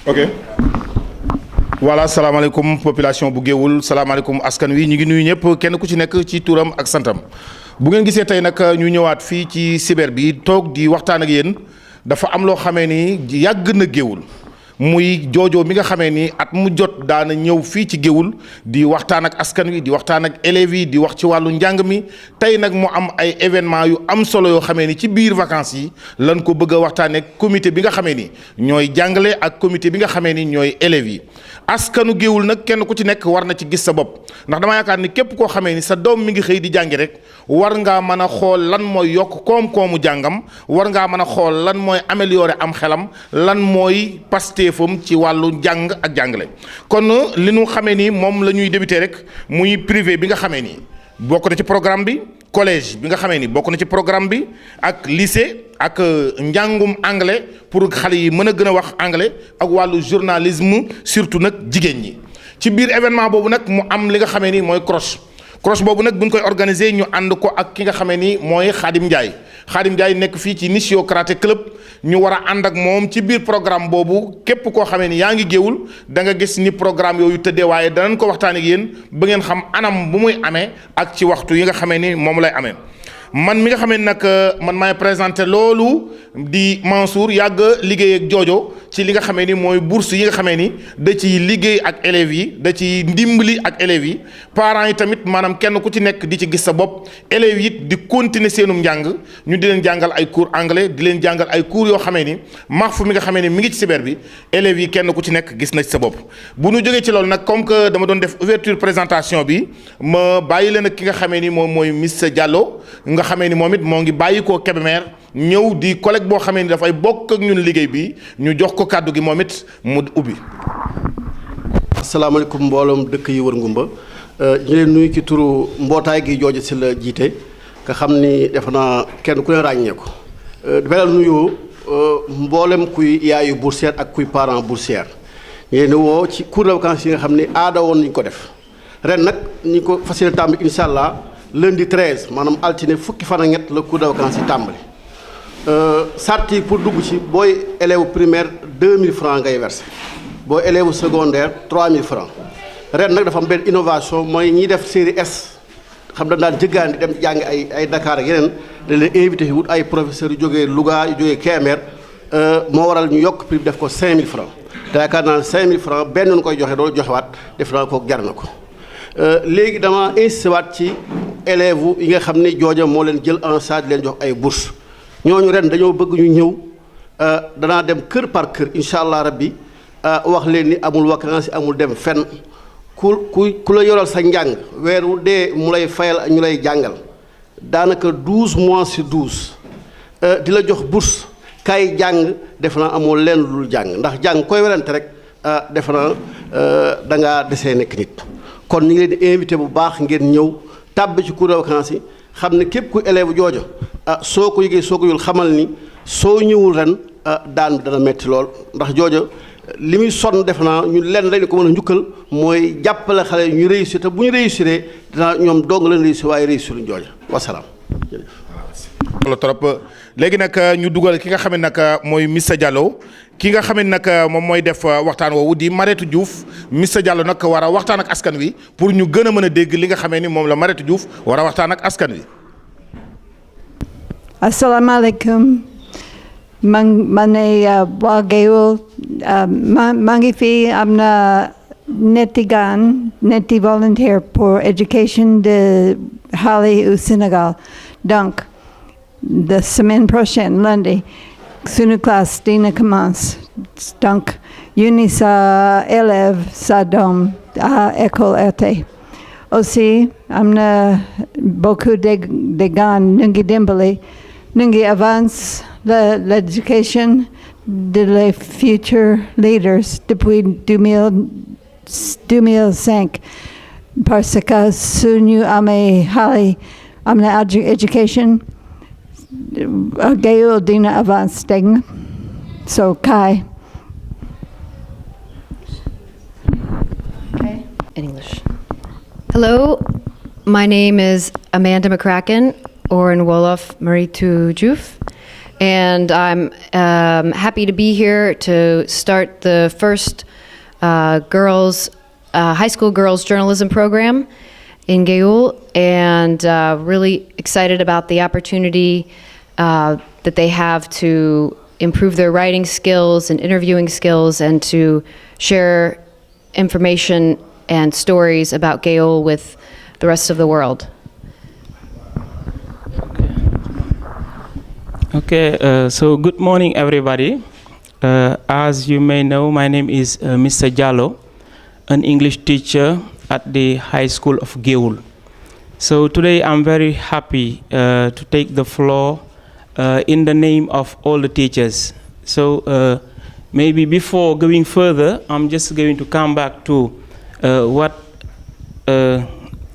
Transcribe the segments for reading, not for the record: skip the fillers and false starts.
ok voilà salaamaaleykum population bu Géoul salaamaaleykum askan wi ñu ngi nuyu ñëpp kenn ku ci nekk ci turam ak santam bu ngeen gisee tey nag ñu ñëwaat fii ci cyber bi toog di waxtaan ak yéen dafa am loo xamee ni yàgg na Géoul muy joojoo mi nga xamee ni at mu jot daana ñëw fii ci Géoul di waxtaan ak askan wi di waxtaan ak élèves yi di wax ci wàllu njàng mi tey nag mu am ay événement yu am solo yoo xamee ni ci biir vacances yi lan ko bëgg a waxtaanee comité bi nga xamee ni ñooy jàngale ak comité bi nga xamee ni ñooy élèves yi askanu Géoul nag kenn ku ci nekk war na ci gis sa bopp ndax dama yaakaar ni képp koo xamee ni sa doom mi ngi xëy di jàngi rek war ngaa mën a xool lan mooy yokk koom-koomu jàngam war ngaa mën a xool lan mooy améliorer am xelam lan mooy pastéefam ci wàllu njàng ak jàngale kon li ñu xamee ni moom la ñuy débuter rek muy privé bi nga xamee ni bokk na ci programme bi collège bi nga xamee ni bokk na ci programme bi ak lycée ak njàngum anglais pour xale yi mën a gën a wax anglais ak wàllu journalisme surtout nag jigéen ñi ci biir événement boobu nag mu am li nga xamee ni mooy croche boobu nag bu ñu koy organiser ñu ànd ko ak ki nga xamee ni mooy Khadim Ndiaye nekk fii ci Nishio Karaté Club ñu war a ànd ak moom ci biir programme boobu képp koo xamee ni yaa ngi Géoul da nga gis ni programme yooyu tëddee waaye danañ ko waxtaan ak yéen ba ngeen xam anam bu muy amee ak ci waxtu yi nga xamee ni moom lay amee. man mi nga xamee nag man maay présenté loolu di Mansour yàgg liggéey ak Jojo ci li nga xamee ni mooy bourse yi nga xamee ni da ciy liggéey ak élèves yi da ci ndimbali ak élèves yi parents yi tamit maanaam kenn ku ci nekk di ci gis sa bopp élèves yi di continuer seenum njàng ñu di leen jàngal ay cours anglais di leen jàngal ay cours yoo xamee ni Mahfou mi nga xamee ni mi ngi ci cyber bi élèves yi kenn ku ci nekk gis na ci sa bopp bu ñu jógee ci loolu nag comme que dama doon def ouverture présentation bi ma bàyyi leen ak ki nga xamee ni moom mooy Miss Diallo nga xamee ni moom it moo ngi bàyyi koo Kébémer ñëw di collègue boo xamee ni dafay bokk ak ñun liggéey bi ñu jox ko kàddu gi moom it mu ubbi. asalaamaaleykum mbooloom dëkk yi wër ngumba ñu leen nuyu ci turu mbootaay gi jooju si la jiite nga xam ni defe naa kenn ku ne ràññee ko belal nuyu mboolem kuy yaayu boursière ak kuy parent boursière ñu leen woo ci cours de vacances yi nga xam ni aada woon nañu ko def ren nag ñu ko fas yéene tàmbali incha allah lundi 13 maanaam altine fukki fan ak ñett la cours de vacances yi tàmbali sart yi pour dugg ci booy élève primaire 2000 francs ngay verser boo élève secondaire 3000 francs ren nag dafa am benn innovation mooy ñiy def série S xam dañ daan jëggaan di dem jàngi ay Dakar ak yeneen dañ leen invité fi wut ay professeurs yu jógee Louga yu jógee Kébémer moo waral ñu yokk prix bi def ko 5000 francs te yaakaar naa ne 5000 francs benn nu koy joxe doolu joxewaat def naa ko jar na ko léegi dama insisté waat ci élèves yi nga xam ne jooja moo leen jël en charge leen jox ay bourse ñooñu ren dañoo bëgg ñu ñëw danaa dem kër par kër incha allah rabbi wax leen ni amul vacances amul dem fenn ku la yoral sa njàng weer wu dee mu lay fayal ñu lay jàngal daanaka 12 mois sur 12 di la jox bourse kay jàng def naa amoo leen lu jàng ndax jàng koy werante rek def naa da ngaa desee nekk nit kon ñu ngi leen di invité bu baax ngeen ñëw tàbbi ci cours de vacances yi xam ne képp ku élève joojo soo ko yëgee soo ko yul xamal ni soo ñëwul ren daan bi dana metti lool ndax joojo li muy sonn def naa ñu lenn rek ko mën a njukkal mooy jàppale xale ñu réussir te bu ñu réussiree dinaa ñoom dong leen réussir waaye réussir luñ jooja wasalaam. wala trop léegi nag ñu dugal ki nga xam ne nag mooy Missa Diallo ki nga xam ne nag moom mooy def waxtaan woowu di Mareetu Diouf Missa Diallo nag war a waxtaan ak askan wi pour ñu gën a mën a dégg li nga xamee ni moom la Mareetu Diouf war a waxtaan ak askan wi. asalaamaaleykum man ne waa Géoul maa ngi fi am na neti volunteer pour éducation de Hali au Sénégal. Donc, la semaine prochaine, lundi, une classe dina commence. Donc, une sa élève sa dom à école RT. Aussi, amna beaucoup de gars nungi dimbali, nungi avance l'éducation de les futurs leaders depuis 2005. Parce que sunu ame hali amna education gayo dina avance ding. So Kai. Okay. In English. Hello, my name is Amanda McCracken, or in Wolof, Maritu Juf, and I'm happy to be here to start the first high school girls journalism program in Gayoul, and really excited about the opportunity that they have to improve their writing skills and interviewing skills, and to share information and stories about Gayoul with the rest of the world. So good morning, everybody. As you may know, my name is Mr. Diallo, an English teacher at the High School of Gayoul. So today I'm very happy to take the floor in the name of all the teachers. So maybe before going further, I'm just going to come back to what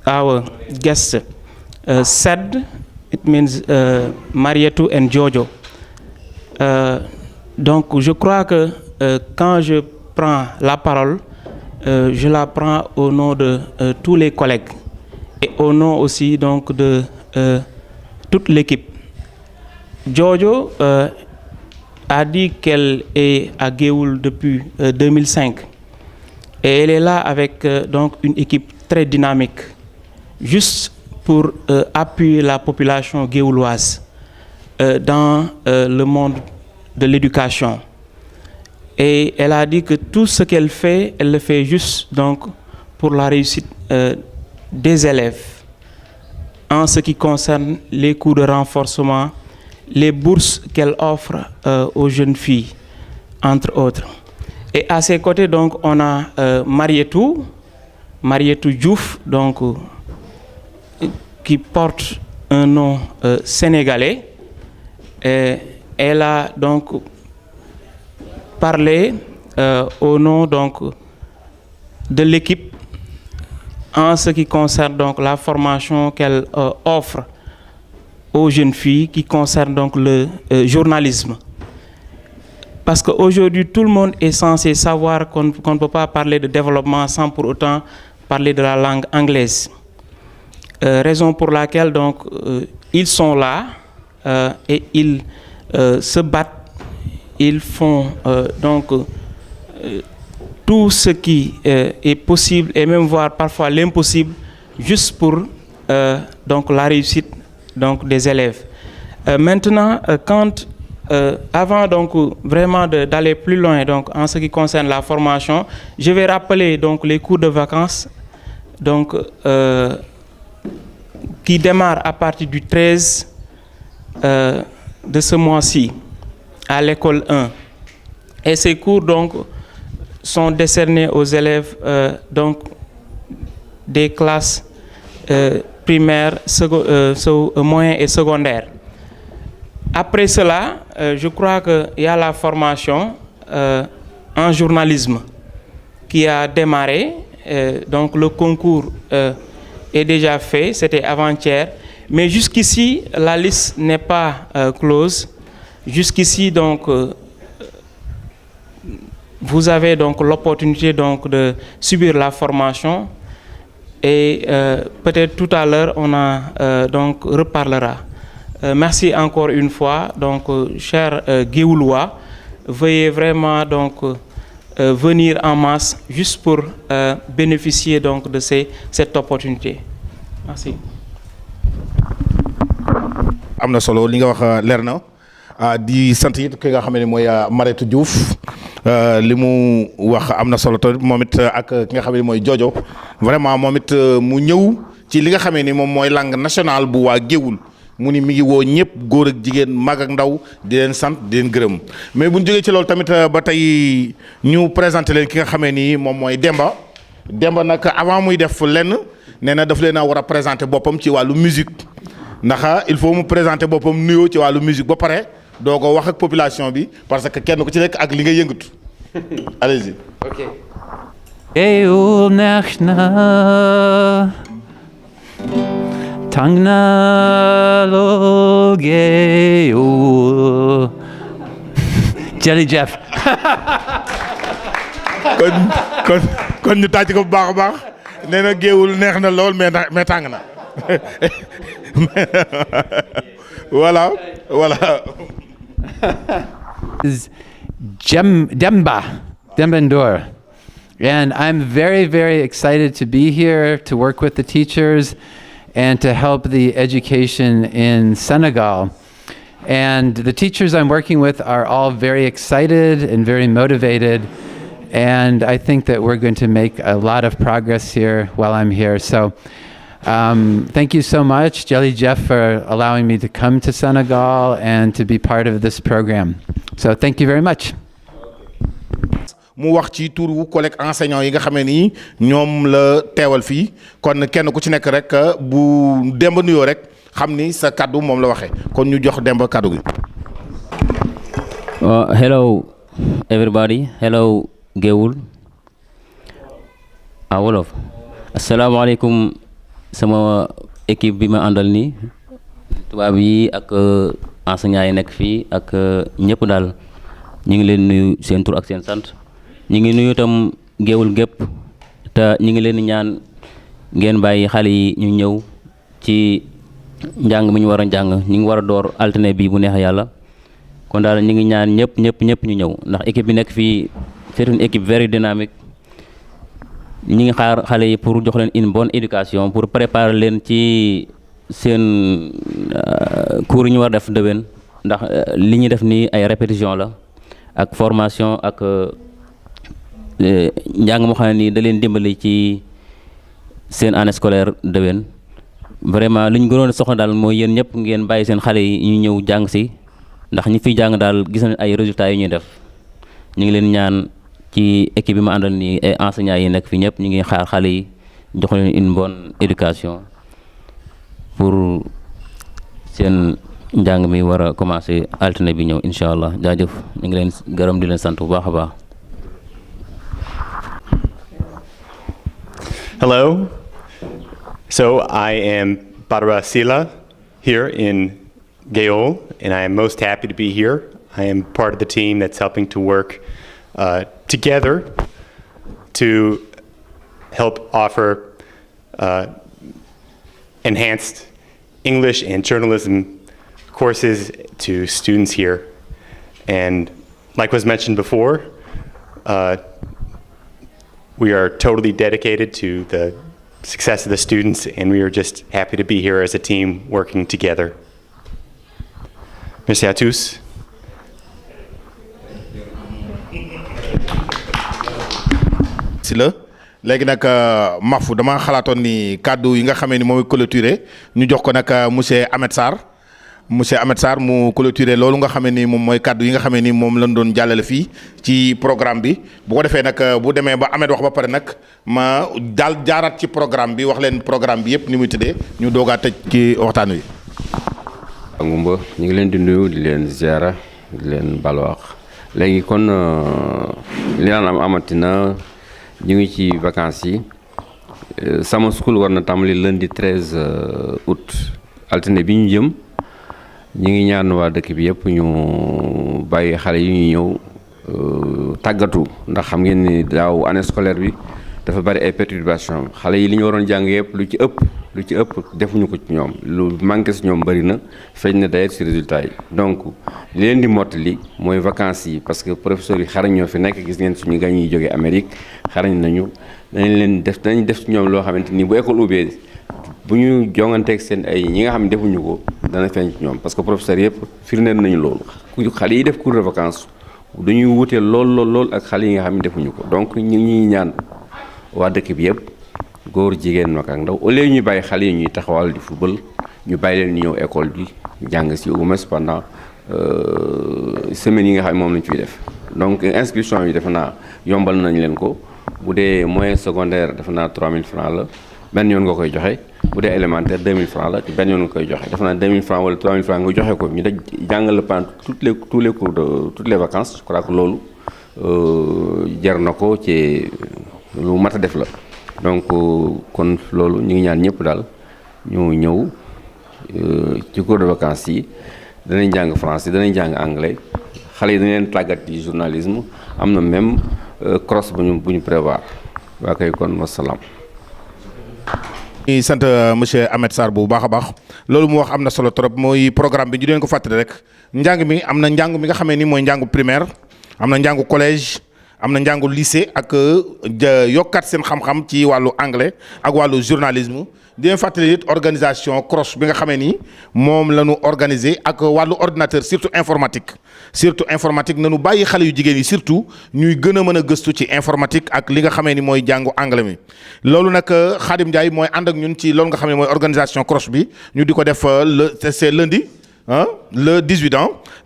our guest said. It means Marietou and Jojo. Donc je crois que quand je prends la parole, je la prends au nom de tous les collègues et au nom aussi donc de toute l'équipe. Jojo a dit qu'elle est à Gayoul depuis 2005 et elle est là avec donc une équipe très dynamique, juste pour appuyer la population gaouloise dans le monde de l'éducation. Et elle a dit que tout ce qu'elle fait, elle le fait juste donc pour la réussite des élèves en ce qui concerne les cours de renforcement, les bourses qu'elle offre aux jeunes filles, entre autres. Et à ses côtés, donc, on a Marietou Diouf, donc, qui porte un nom sénégalais. Et elle a donc parlé au nom donc, de l'équipe en ce qui concerne donc, la formation qu'elle offre aux jeunes filles qui concerne donc le journalisme. Parce qu'aujourd'hui, tout le monde est censé savoir qu'on ne peut pas parler de développement sans pour autant parler de la langue anglaise. Raison pour laquelle donc, ils sont là et ils se battent, ils font donc tout ce qui est possible et même voire parfois l'impossible juste pour donc, la réussite donc, des élèves. Maintenant, avant donc, vraiment d'aller plus loin donc, en ce qui concerne la formation, je vais rappeler donc, les cours de vacances donc, qui démarrent à partir du 13 de ce mois-ci à l'école 1. Et ces cours donc, sont décernés aux élèves donc, des classes primaires, moyennes et secondaires. Après cela, je crois qu'il y a la formation en journalisme qui a démarré. Donc le concours est déjà fait, c'était avant-hier. Mais jusqu'ici, la liste n'est pas close. Jusqu'ici, donc, vous avez donc l'opportunité donc de subir la formation. Et peut-être tout à l'heure, on donc reparlera. Merci encore une fois, donc, chers Gaoulois, veuillez vraiment donc venir en masse juste pour bénéficier donc de cette opportunité. Merci. Amna solo li nga wax leer na di sant it ki nga xam ne mooy Marietou Diouf li mu wax am na solo tamit moom it ak ki nga xam ne mooy Jojo vraiment moom it mu ñëw ci li nga xamee ni moom mooy langue nationale bu waa Géoul mu ni mi ngi woo ñëpp góor ak jigéen mag ak ndaw di leen sant di leen gërëm mais bu ñu jógee ci loolu tamit ba tey ñu présenté leen ki nga xamee ni moom mooy Demba nag avant muy def lenn nee na daf leen a war a présenter boppam ci wàllu musique ndax il faut mu présenter boppam nuyoo ci wàllu musique ba pare doo ko wax ak population bi parce que kenn ku ci nekk ak li nga yëngatu allez-y. Ok. Géoul neex na tàng na lool Géoul Jelly Jeff. kon ñu tàcc ko bu baax a baax nee na Géoul neex na lool mais tàng na voilà. Is Demba Ndour. And I'm very, very excited to be here to work with the teachers and to help the education in Senegal. And the teachers I'm working with are all very excited and very motivated. And I think that we're going to make a lot of progress here while I'm here. So thank you so much, Jelly Jeff, for allowing me to come to Senegal and to be part of this program. So thank you very much. mu wax ci turu collègue enseignant yi nga xamee ni ñoom la teewal fii kon kenn ku ci nekk rek bu Demba nuyoo rek xam ni sa kaddu moom la waxee kon ñu jox Demba kaddu gi. Hello everybody, hello Géoul. Wolof. Asalaamaaleykum sama équipe bi ma àndal nii tubaab yi ak enseignants yi nekk fii ak ñëpp daal ñu ngi leen nuyu seen tur ak seen sant. ñu ngi nuyu itam Géoul gépp te ñu ngi leen di ñaan ngeen bàyyi xale yi ñu ñëw ci njàng mi ñu war a njàng ñu ngi war a door altine bi bu neex yàlla kon daal ñu ngi ñaan ñëpp ñu ñëw ndax équipe bi nekk fii c'est une équipe very dynamique ñu ngi xaar xale yi pour jox leen une bonne éducation pour préparer leen ci seen cours yi ñu war def déwén ndax li ñuy def nii ay répétition la ak formation ak njàng moo xam ne nii da leen dimbali ci seen année scolaire déwén vraiment li ñu gënoon soxla daal mooy yéen ñëpp ngeen bàyyi seen xale yi ñu ñëw jàng si ndax ñi fiy jàng daal gis nañ ay résultats yi ñuy def ñu ngi leen ñaan ci équipe bi ma àndal nii ay enseignants yi nekk fi ñëpp ñu ngi xaar xale yi jox leen une bonne éducation pour seen njàng mi war a commencer altine bi ñëw incha allah jaajëf ñu ngi leen gërëm di leen sant bu baax a baax. Hello. So I am Badara Sila here in Géoul, and I am most happy to be here. I am part of the team that's helping to work together to help offer enhanced English and journalism courses to students here. And like was mentioned before, we are totally dedicated to the success of the students, and we are just happy to be here as a team working together. Merci à tous. si la léegi nag Mafou dama xalaatoon ni kàddu yi nga xamee ni moom clôturé ñu jox ko nag monsieur Ahmed Sarr mu clôturé loolu nga xamee ni moom mooy kàddu yi nga xamee ni moom lañ doon jàllale fii ci programme bi bu ko defee nag bu demee ba Ahmed wax ba pare nag ma daal jaaraat ci programme bi wax leen programme bi yëpp ni muy tëddee ñu doogaa tëj ci waxtaan wi. Ngumba ñu ngi leen di nuyu di leen ziara di leen balwaax léegi kon li naan amatina ñu ngi ci vacances yi sama school war na tàmbali lundi 13 août altine bi ñu jëm ñu ngi ñaan waa dëkk bi yëpp ñu bàyyi xale yi ñu ñëw tàggatu ndax xam ngeen ni daaw année scolaire bi dafa bari ay perturbation xale yi li ñu waroon jàng yëpp lu ci ëpp defuñu ko ci ñoom lu manqué si ñoom bari na feeñ na d'ailleurs si résultat yi donc li leen di mottali mooy vacances yi parce que professeurs yi xarañ ñoo fi nekk gis ngeen suñu gan yi jógee Amérique xarañ nañu danañ def ci ñoom loo xamante ni bu école ubbee bu ñu jonganteeg seen ay ñi nga xam ne defuñu ko dana feeñ ci ñoom parce que professeurs yëpp firndeel nañu loolu xale yi def cours de vacances dañuy wute lool ak xale yi nga xam ne defuñu ko donc ñu ngi ñaan waa dëkk bi yëpp góor jigéen mag ak ndaw au lieu ñuy bàyyi xale yi ñuy taxawal di football ñu bàyyi leen ñu ñëw école bi jàng si au moins pendant semaines yi nga xam ne moom lañ fiy def donc inscription yi defe naa yombal nañ leen ko bu dee moyen secondaire defe naa 3000 francs la benn yoon nga koy joxe bu dee élémentaire 2000 francs la benn yoon nga koy joxe defe naa 2000 francs wala 3000 francs nga joxe ko ñu daj jàngal la pendant tous les cours de toutes les vacances je crois que loolu jar na ko ci lu mat a def la donc kon loolu ñu ngi ñaan ñëpp daal ñu ñëw ci cours de vacances yi danañ jàng français danañ jàng anglais xale yi dañ leen tàggat ci journalisme am na même cross bu ñu prévoir waa kay kon wasalaam. ñuy sant monsieur Ahmed Sarr bu baax a baax loolu mu wax am na solo trop mooy programme bi ñu leen ko fàttali rek njàng mi am na njàng mi nga xamee ni mooy njàngu primaire am na njàngu collège am na njàngu lycée ak yokkaat seen xam-xam ci wàllu anglais ak wàllu journalisme di leen fàttali it organisation croche bi nga xamee ni moom la ñu organiser ak wàllu ordinateur surtout informatique nañu bàyyi xale yu jigéen yi surtout ñuy gën a mën a gëstu ci informatique ak li nga xamee ni mooy jàngu anglais mi. loolu nag Khadim Ndiaye mooy ànd ak ñun ci loolu nga xam ne mooy organisation croche bi ñu di ko def c'est lundi le 18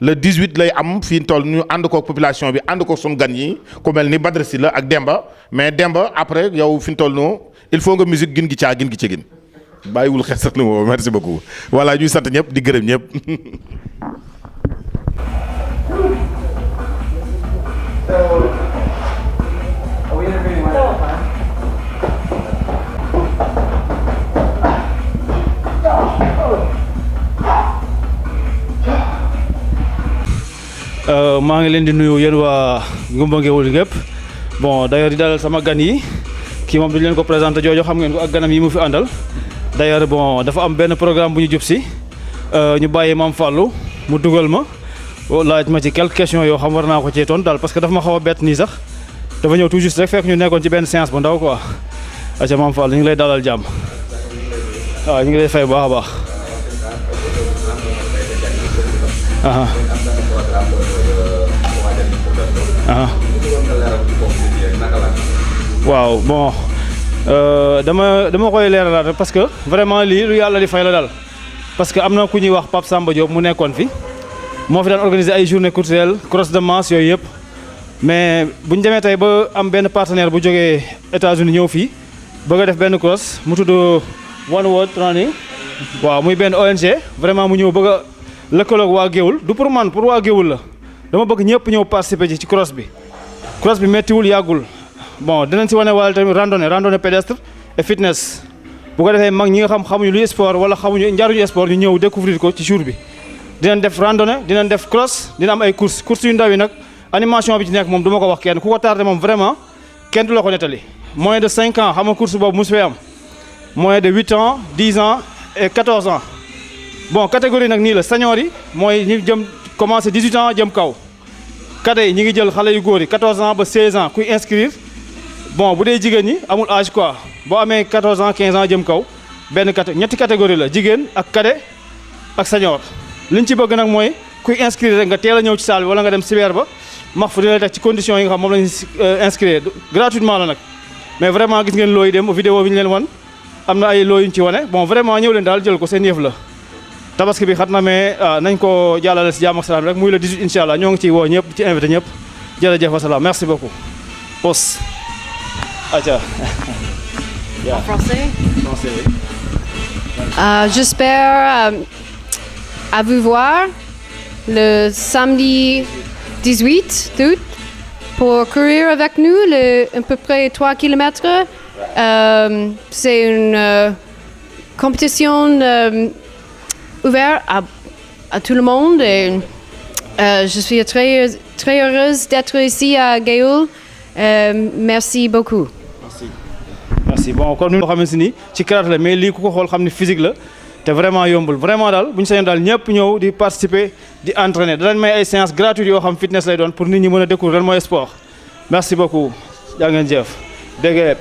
le 18 lay am fii toll ñu ànd koog population bi ànd ko suñu gan yi ku mel ni Badara Sylla ak Demba mais Demba après yow fi ñu toll noonu il faut nga musique gin gi caa gin gi ci gin bàyyiwul xel sax lu ma merci beaucoup voilà ñuy sant ñëpp di gërëm ñëpp. maa ngi leen di nuyu yéen waa Ngoumba Ngewoul gépp bon d'ailleurs di dalal sama gan yi kii moom duñu leen ko présenté joojo xam ngeen ko ak ganam yi mu fi àndal d'ailleurs bon dafa am benn programme bu ñu jub si ñu bàyyi Mame Fallou mu dugal ma laaj ma ci quelques questions yoo xam war naa ko cee toon daal parce que dafa ma xaw a bett nii sax dafa ñëw tout juste rek fekk ñu nekkoon ci benn séance bu ndaw quoi aca Mame Fallou ñu ngi lay dalal jàmm waaw ñu ngi lay fay bu baax a baax waaw bon dama koy leeralaat rek parce que vraiment lii lu yàlla di fay la daal parce que am na ku ñuy wax Pape Samba Diop mu nekkoon fi moo fi daan organiser ay journée culturelle cross de masse yooyu yëpp mais bu ñu demee tey ba am benn partenaire bu jógee États-Unis ñëw fii bëgg a def benn cross mu tudd One World Training waaw muy benn ONG vraiment mu ñëw bëgg a lëkkaloog waa Géoul du pour man pour waa Géoul la dama bëgg ñëpp ñëw participer ci cross bi méttiwul yàggul bon dinañ si wane wàll tamit randonnée pédestre et fitness bu ko defee mag ñi nga xamuñu luy sport wala xamuñu njariñu sport ñu ñëw découvrir ko ci jour bi dinañ def randonnée dinañ def cross dina am ay course yu ndaw yi nag animation bi ci nekk moom du ma ko wax kenn ku ko tardé moom vraiment kenn du la ko nettali moins de 5 ans xam nga course boobu mosu fee am moins de 8 ans 10 ans et 14 ans bon catégorie nag nii la senior yi mooy ñu jëm commencé 18 ans jëm kaw cadets yi ñi ngi jël xale yu góor yi 14 ans ba 16 ans kuy inscrire bon bu dee jigéen ñi amul âge quoi boo amee 14 ans 15 ans jëm kaw benn ñetti catégorie la jigéen ak cadet ak senior liñ ci bëgg nag mooy kuy inscrire rek nga teel a ñëw ci salle bi wala nga dem cyber ba max fu dina teg ci conditions yi nga xam moom lañu inscrire gratuitement la nag mais vraiment gis ngeen looyu dem vidéo bi ñu leen wan am na ay loo yuñ ci wane bon vraiment ñëw leen daal jël ko seen yëf la tabaski bi xat na mais nañ ko jàllale si jàmm ak salaam rek muy le 18 incha allah ñoo ngi ciy woo ñëpp ci invité ñëpp jërëjëf wasalaam merci beaucoup pos acha En français? Français, oui. J'espère à vous voir le samedi 18 août pour courir avec nous à peu près 3 km. C'est une compétition ouverte à tout le monde et je suis très heureuse d'être ici à Géoul. Merci beaucoup. Merci bon comme ni nga xamante ni ci karaté la mais lii ku ko xool xam ni physique la te vraiment yombul vraiment daal bu ñu sañoon daal ñëpp ñëw di participer di entraîner danañ may ay séances gratuites yoo xam fitness lay doon pour nit ñi mën a découvrir lan mooy sport merci beaucoup jaa ngeen jëf dégg